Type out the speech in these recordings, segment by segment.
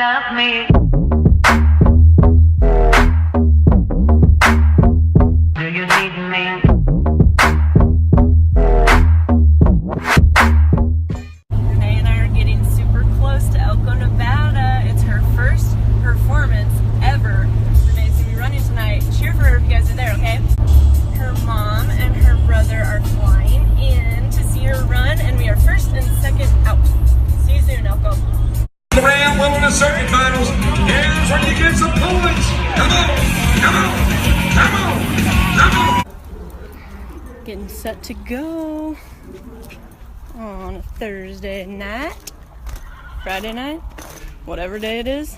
love me? Do you need me? Renae and I are getting super close to Elko, Nevada. It's her first performance ever. Renae's gonna be running tonight. Cheer for her if you guys are there, okay? Her mom and her brother are flying in to see her run, and we are first and second out. See you soon, Elko. The round wilderness circuit finals. Here's where you get some points. Come on, come on, come on, come on. Getting set to go on a Thursday night, Friday night, whatever day it is.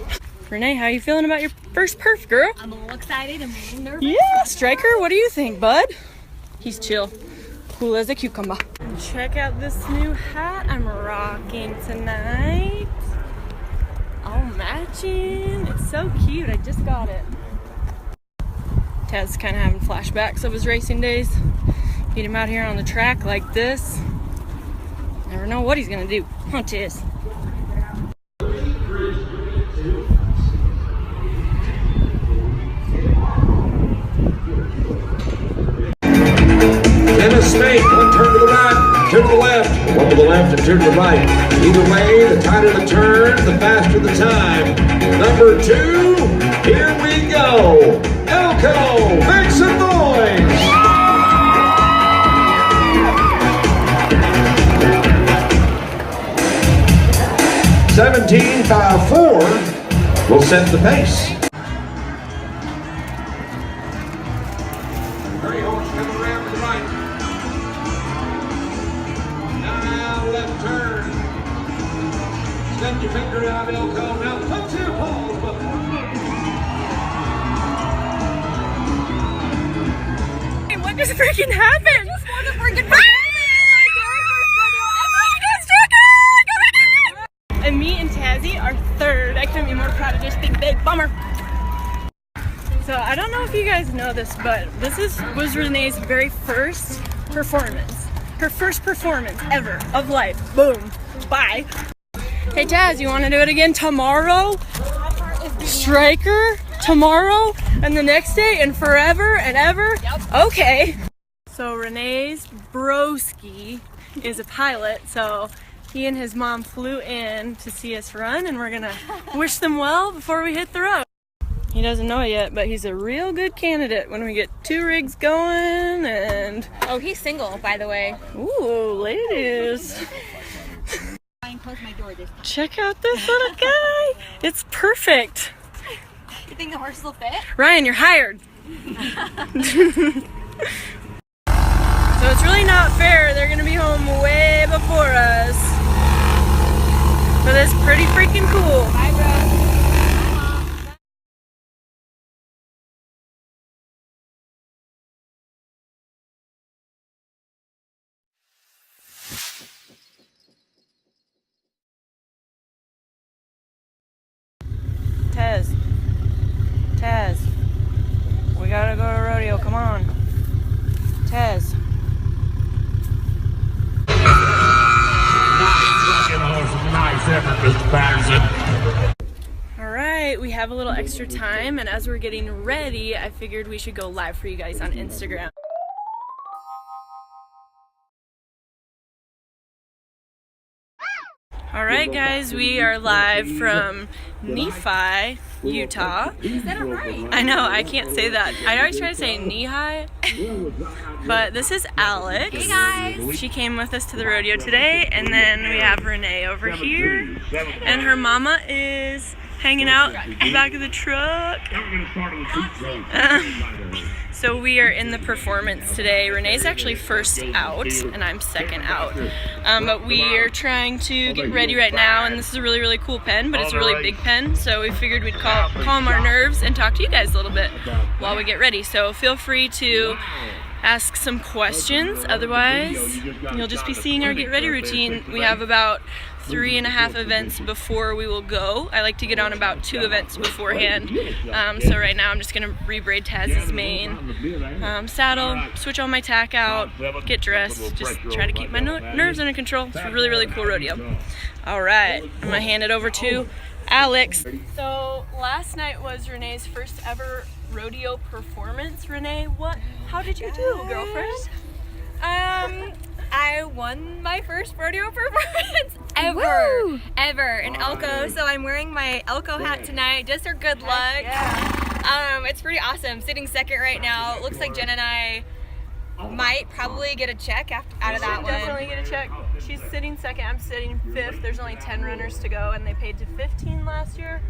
Renae, how you feeling about your first perf, girl? I'm a little excited. I'm a little nervous. Yeah, Striker, what do you think, bud? He's chill, cool as a cucumber. Check out this new hat I'm rocking tonight. All matching. It's so cute. I just got it. Taz's kind of having flashbacks of his racing days. Get him out here on the track like this. Never know what he's gonna do. Huh, Taz? In a snake, one turn to the right, turn to the left, one to the left and turn to the right. Either way, the tighter the turn, the faster the time. Number 2, here we go. Elko, make some noise. (17.54) will set the pace. Hurry, horse, come around to the right. Now left turn. Step your finger out, Elko. Now put your pause button. Hey, what just freaking happened? Just want to freaking And me and Tazzy are third. I couldn't be more proud of this big bummer. So I don't know if you guys know this, but this was Renae's very first performance. Her first performance ever of life. Boom. Bye. Hey Taz, you want to do it again tomorrow? Striker? Tomorrow? And the next day? And forever and ever? Yep. Okay. So Renae's broski is a pilot, so he and his mom flew in to see us run, and we're gonna wish them well before we hit the road. He doesn't know it yet, but he's a real good candidate when we get 2 rigs going and... Oh, he's single, by the way. Ooh, ladies. I can close my door this time. Check out this little guy. It's perfect. You think the horses will fit? Ryan, you're hired. So it's really not fair. They're gonna be home way before us. But it's pretty freaking cool. Bye, bro. Taz, we gotta go to rodeo, come on. Taz. Nice effort, Mr. Patterson. Alright, we have a little extra time, and as we're getting ready, I figured we should go live for you guys on Instagram. Alright guys, we are live from Nephi, Utah. Is that right? I know, I can't say that. I always try to say knee-high, but this is Alex. Hey guys! She came with us to the rodeo today, and then we have Renae over here, and her mama is hanging out in the back of the truck. So we are in the performance today. Renae's actually first out, and I'm second out. But we are trying to get ready right now, and this is a really, really cool pen, but it's a really big pen, so we figured we'd calm our nerves and talk to you guys a little bit while we get ready. So feel free to ask some questions, otherwise you'll just be seeing our get ready routine. We have about 3.5 events before we will go. I like to get on about 2 events beforehand. So right now I'm just gonna rebraid Taz's mane, saddle, switch all my tack out, get dressed, just try to keep my nerves under control. It's a really, really cool rodeo. All right, I'm gonna hand it over to Alex. So last night was Renee's first ever rodeo performance. Renee, how did you do, girlfriend? I won my first rodeo performance ever in Elko. So I'm wearing my Elko hat tonight just for good luck. It's pretty awesome. Sitting second right now. It looks like Jen and I might probably get a check out of that one. Definitely get a check. She's sitting second, I'm sitting fifth. There's only 10 runners to go and they paid to 15 last year.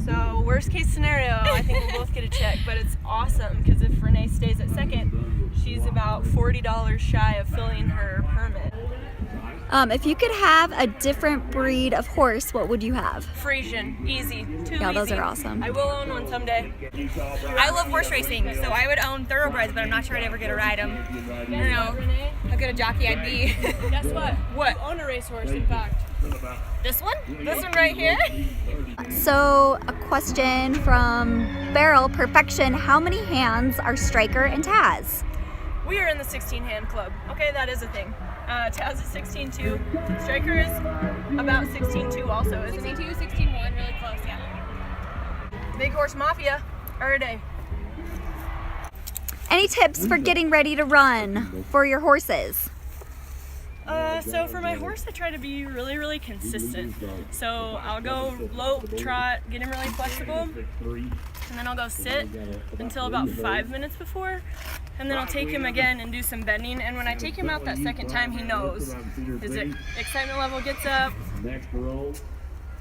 So worst case scenario, I think we'll both get a check, but it's awesome because if Renee stays at second, she's about $40 shy of filling her permit. If you could have a different breed of horse, what would you have? Frisian, easy, too Yeah, easy. those are awesome. I will own one someday. I love horse racing, so I would own thoroughbreds, but I'm not sure I'd ever get to ride them. I don't know how good a jockey I'd be. Guess what? What? I own a racehorse, in fact. This one? This one right here? So, a question from Barrel Perfection. How many hands are Striker and Taz? We are in the 16-hand club. Okay, that is a thing. Taz is 16-2. Striker is about 16-2 also, isn't he? 16-2, 16-1, really close, yeah. Big Horse Mafia, every day. Any tips for getting ready to run for your horses? So for my horse, I try to be really, really consistent. So I'll go lope, trot, get him really flexible, and then I'll go sit until about 5 minutes before, and then I'll take him again and do some bending. And when I take him out that second time, he knows. His excitement level gets up.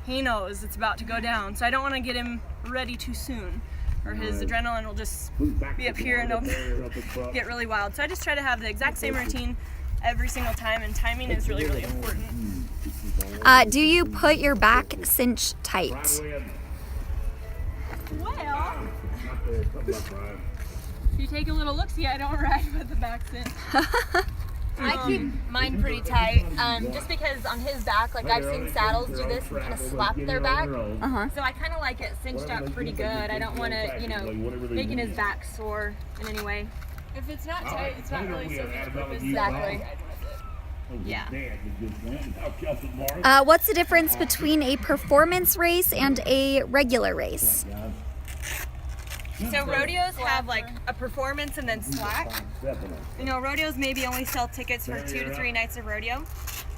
He knows it's about to go down. So I don't want to get him ready too soon, or his adrenaline will just be up here and it'll get really wild. So I just try to have the exact same routine every single time, and timing is really, really important. Do you put your back cinch tight? Well, if you take a little look-see, I don't ride with the back cinch. I keep mine pretty tight, just because on his back, like I've seen saddles do this and kind of slap their back. So I kind of like it cinched up pretty good. I don't want to, making his back sore in any way. If it's not tight, it's not really so much purpose. Exactly. Yeah. What's the difference between a performance race and a regular race? So rodeos have like a performance and then slack. Rodeos maybe only sell tickets for 2 to 3 nights of rodeo.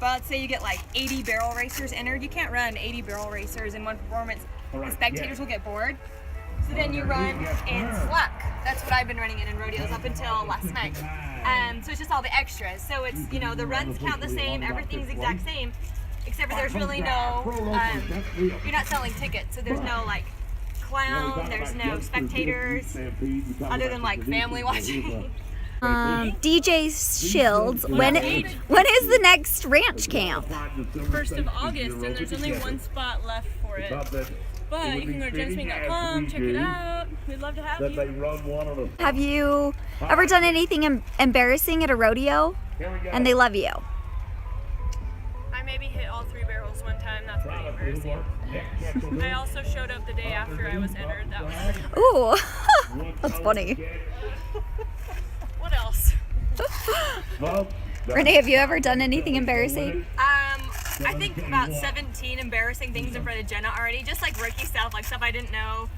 But let's say you get like 80 barrel racers entered. You can't run 80 barrel racers in one performance. The spectators will get bored. So then you run in slack. That's what I've been running in rodeos up until last night. So it's just all the extras. So it's, the runs count the same, everything's exact same, except for there's really no, you're not selling tickets. So there's no like clown, there's no spectators, other than like family watching. DJ Shields, when is the next ranch camp? 1st of August, and there's only one spot left for it. But you can go to jensmink.com, check it out. We'd love to have you. Have you ever done anything embarrassing at a rodeo and they love you? I maybe hit all 3 barrels one time. That's pretty embarrassing. I also showed up the day after I was entered. That was pretty embarrassing. Ooh, that's funny. What else? Renee, have you ever done anything embarrassing? I think about 17 embarrassing things in front of Jenna already. Just like rookie stuff, like stuff I didn't know,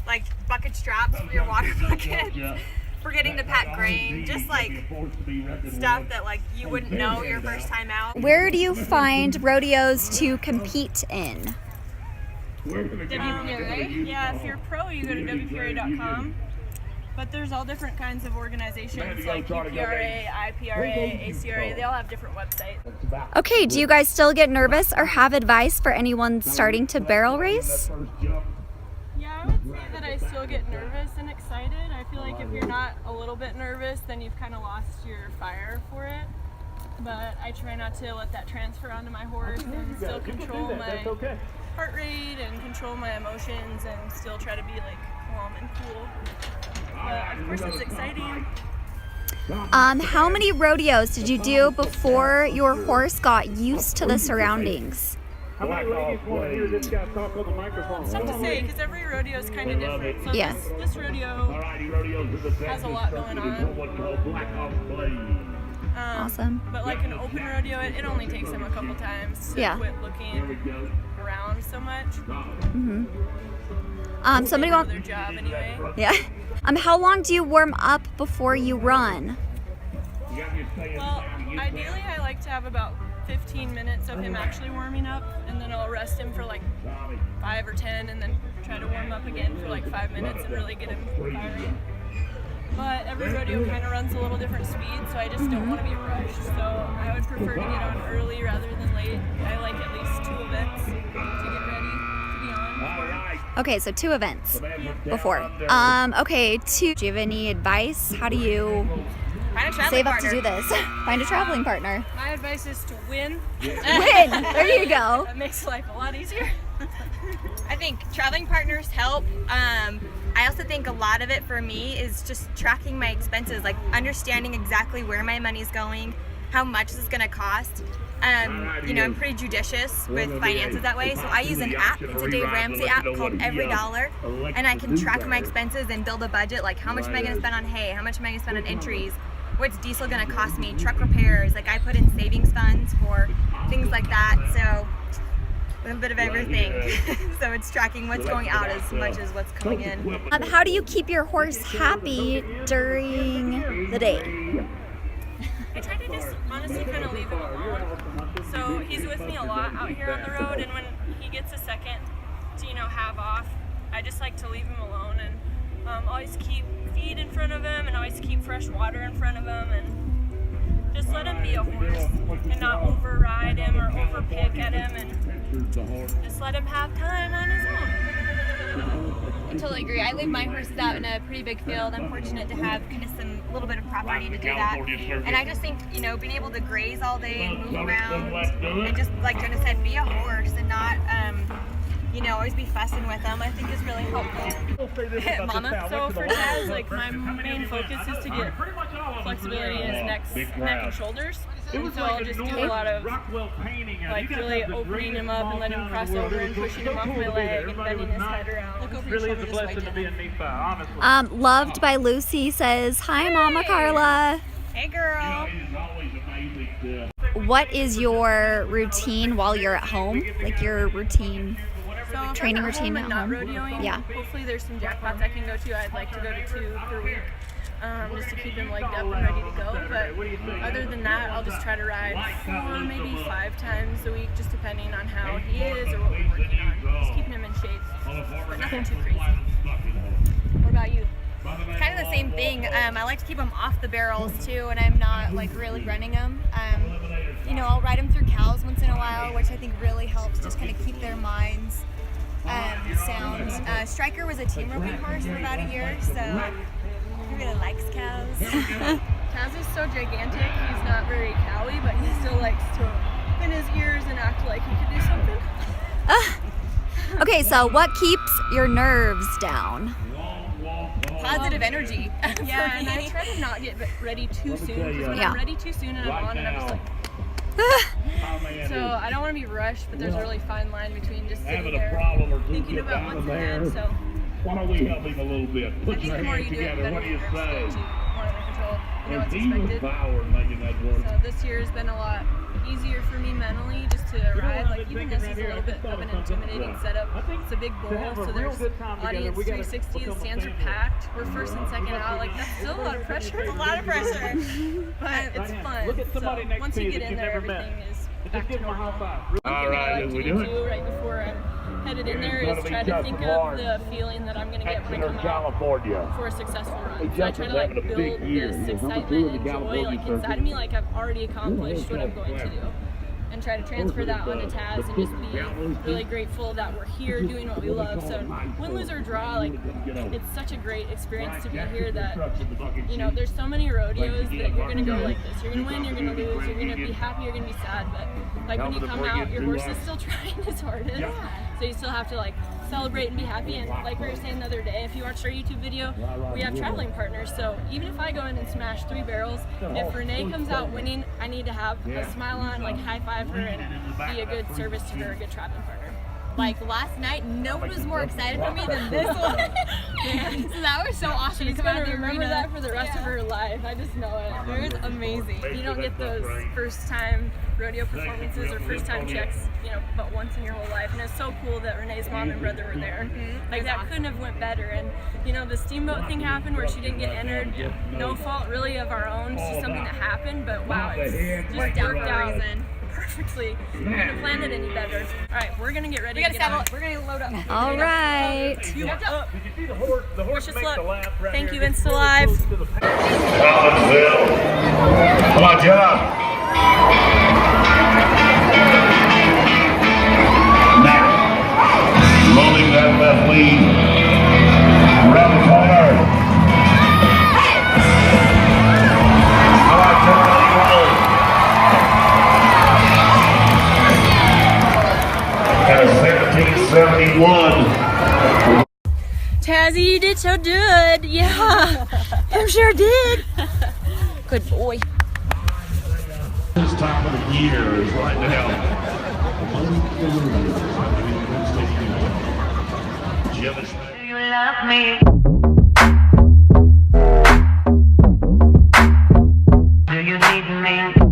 like bucket straps for your water bucket, forgetting to pack grain, just like stuff that like you wouldn't know your first time out. Where do you find rodeos to compete in? WPRA? Yeah, if you're pro, you go to WPRA.com. But there's all different kinds of organizations like UPRA, IPRA, ACRA. They all have different websites. Okay, do you guys still get nervous or have advice for anyone starting to barrel race? Yeah, I would say that I still get nervous and excited. I feel like if you're not a little bit nervous, then you've kind of lost your fire for it. But I try not to let that transfer onto my horse and still control my heart rate and control my emotions and still try to be like calm and cool. But of course it's exciting. How many rodeos did you do before your horse got used to the surroundings? It's tough to say because every rodeo is kind of different. So Yeah. this rodeo has a lot going on. Awesome. But like an open rodeo, it only takes them a couple times to Yeah. quit looking around so much. Somebody They want. know their job anyway. Yeah. How long do you warm up before you run? Well, ideally I like to have about 15 minutes of him actually warming up, and then I'll rest him for like 5 or 10, and then try to warm up again for like 5 minutes and really get him firing. But every rodeo kind of runs a little different speed, so I just don't want to be rushed. So I would prefer to get on early rather than late. I like at least 2 events to get ready to be on. Okay, so 2 events before. Okay, do you have any advice? How do you Find a traveling save up partner. to do this? Find a traveling partner. My advice is to win. Win! There you go. That makes life a lot easier. I think traveling partners help. I also think a lot of it for me is just tracking my expenses, like understanding exactly where my money's going, how much this is going to cost. You know, I'm pretty judicious with finances that way, so I use an app. It's a Dave Ramsey app called Every Dollar, and I can track my expenses and build a budget, like how much am I going to spend on hay, how much am I going to spend on entries, what's diesel going to cost me, truck repairs. Like I put in savings funds for things like that, so a bit of everything. So it's tracking what's going out as much as what's coming in. How do you keep your horse happy during the day? I try to just honestly kind of leave him alone. So he's with me a lot out here on the road, and when he gets a second to, you know, have off, I just like to leave him alone and always keep feed in front of him and always keep fresh water in front of him, and just let him be a horse and not override him or overpick at him, and just let him have time on his own. I totally agree. I leave my horses out in a pretty big field. I'm fortunate to have kind of some little bit of property to do that. And I just think, you know, being able to graze all day and move around and just, like Jenna said, be a horse and not, you know, always be fussing with them, I think is really helpful. Mama. So for Taz, like my main focus is to get flexibility in his neck and shoulders. And so I'll just do a lot of like really opening him up and letting him cross over and pushing him off my leg and bending his head around. Look over your shoulder this way, Jenna. Loved by Lucy says, "Hi, Mama Carla." Hey, girl. What is your routine while you're at home? Like your routine? So if Training I'm at routine home at and not home? rodeoing, Yeah. hopefully there's some jackpots I can go to. I'd like to go to 2 per week, just to keep him legged up and ready to go. But other than that, I'll just try to ride 4, maybe 5 times a week, just depending on how he is or what we're working on. Just keeping him in shape, but nothing too crazy. What about you? Kind of the same thing. I like to keep them off the barrels too, and I'm not like really running them. You know, I'll ride them through cows once in a while, which I think really helps just kind of keep their minds sound. Striker was a team roping horse for about a year, so he really likes cows. Taz is so gigantic, he's not very cowy, but he still likes to open his ears and act like he could do something. Okay, so what keeps your nerves down? Positive energy. Yeah, and I try to not get ready too soon, because when Yeah. I'm ready too soon and I'm on and I'm just like, so I don't want to be rushed, but there's a really fine line between just sitting there thinking about what's ahead. So Why don't we help him a little bit? I Put think your the more hands you do it, the together. better What do your you nerves say? get, more under control. You know what's He was expected. power making that work. So this year has been a lot easier for me mentally, just to ride. Like even this is a little bit of an intimidating setup. It's a big bowl, so there's audience 360. The stands are packed. We're first and second out. Like that's still a lot of pressure. A lot of pressure. But it's fun. Look at somebody So next once to you you get that in you've there, never met. everything is Just back give to him a normal. high five. One All thing I right, like to we do doing? too, right before I'm headed in there, is try to think of the feeling that I'm going to get when I Exeter, come out California. for a successful run. Hey, So I try to like Justin's having a build big year. this He's number 2 excitement in the and joy California like circuit. inside of me, like I've already accomplished what I'm going to do. And try to transfer that onto Taz and just be really grateful that we're here doing what we love. So win, lose, or draw, like it's such a great experience to be here that, you know, there's so many rodeos that you're going to go like this. You're going to win, you're going to lose, you're going to be happy, you're going to be sad. But like when you come out, your horse is still trying his hardest. So you still have to like celebrate and be happy. And like we were saying the other day, if you watched our YouTube video, we have traveling partners. So even if I go in and smash 3 barrels, if Renae comes out winning, I need to have a smile on, like high five her and be a good service to her, a good traveling partner. like last night, no one was more excited for me than this one. So that was so awesome to She's come out gonna of the remember arena. that for the rest of her life. I just know it. It was amazing. You don't get those first time rodeo performances or first time checks, you know, but once in your whole life. And it's so cool that Renee's mom and brother were there. Like that couldn't have went better. And you know, the steamboat thing happened where she didn't get entered. No fault really of our own. It's just something that happened. But wow, it's just worked out perfectly. Couldn't have planned it any better. All right, we're gonna get ready to get on. We're gonna load up. All right. Did you see the horse? The horse Wish us makes luck. the lap right Thank here. you, Insta Live. Collinsville. Come on, Jenna. Now, rolling that left lead. Around the corner. Come on, Jenna. And a 1771. Tazzy, you did so good. Yeah, I sure did. Good boy. This time of the year is right now. Jim is Do you love me? Do you need me?